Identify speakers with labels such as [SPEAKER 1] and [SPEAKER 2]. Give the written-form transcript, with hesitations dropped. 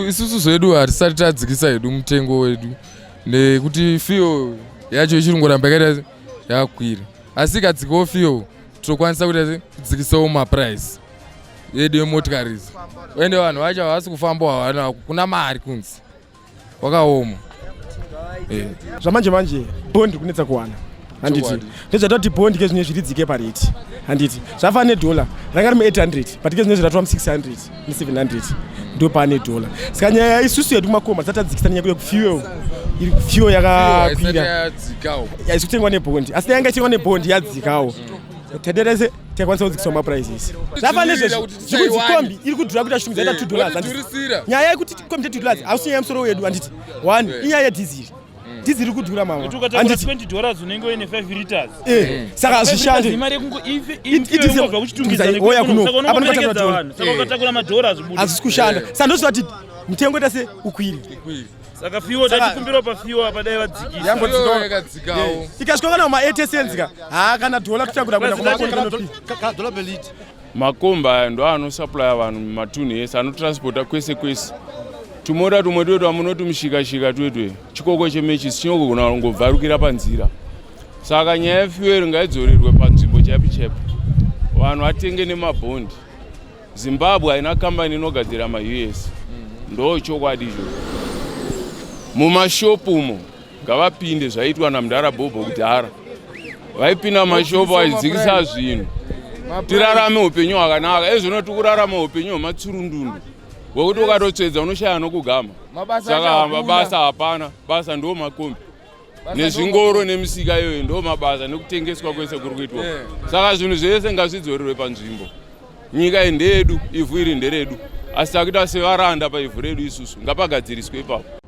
[SPEAKER 1] isusu zvedu hatisati tadzikisa hedu mutengo wedu nekuti fiyo yacho ichirongoramba yakaita yakwira, asi ikadzikawo fiyo tokwanisa kudzikisawo maprice yedu yemotikari idzi, ende vanhu vacho havasi kufamba hawana kuna mari kunzi wakaoma.
[SPEAKER 2] Zvamanje manje bondi kunetsa kuwana handiti ndezvatoti bondi kezvinye zviridzike pareti handiti zvafa nedhola ranga rime 800 but kezvinye zviratwa 600 ne700 ndo pane dola. Saka nyaya isusu yedu kumakomba dzatadzikisa nyaya kufuel fuel yakakwira yaisi kutengwa nebondi, asi yanga ichitengwa nebondi yadzikawo tenderese tekwanisa kudzikisa maprices. Zvafa nezvezvo zvekuti Kombi iri kudhura kuita shungu dzaita $2 nyaya yekuti Kombi $2 hausi nyaya musoro wedu handiti. One inyaya yedhiziri diziri kudhura mama
[SPEAKER 3] tukataura $20 unenge uine 5 liters
[SPEAKER 2] saka zvishande
[SPEAKER 3] imari yekungo idiziri kubva kuchitungidza
[SPEAKER 2] oya kuno
[SPEAKER 3] apa ndikatakura saka ukatakura $1 zvibuda
[SPEAKER 2] hazisi kushanda. Saka ndozvati mutengo ita se ukwiri
[SPEAKER 3] saka fiwo dachikumbira pa fiwo apa dai vadzikisa
[SPEAKER 1] yambodikawo
[SPEAKER 2] ikasvika kana ma 80 cents ka kana dola tuchakura kwenda
[SPEAKER 4] ka dola per liter.
[SPEAKER 5] Makomba ndo anosupply vanhu mumatunhu ese anotransporta kwese kwese. Tumora tumwe twedu amunoti mushikashika twetwe chikoko chemechi chinogona kungobvarukira panzira. Saka nyaya yefuel ngaidzorerwe panzvimbo chaipi chaipi, vanhu vatenge nemabhondi. Zimbabwe haina kambani inogadzira ma-US, ndo chokwadi icho. Mumashopu umo ngavapinde zvaitwa naMundarabhobho kudhara, vaipinda mumashopu vaidzikisa zvinhu tirarame upenyu hwakanaka. Ezvino tikurarama upenyu hwematsurundundu wokuti ukatotsvedza unoshaya nokugama. Saka mabasa hapana, basa ndo makombi nezvingoro nemisika iyoyo ndo mabasa nekutengeswa kwese kuri kuitwa. Saka zvinhu zvese ngazvidzorerwe panzvimbo. Nyika ndeyedu, ivhu iri nderedu, asi takuita sevaranda paivhu redu isusu, ngapagadziriswe ipapo.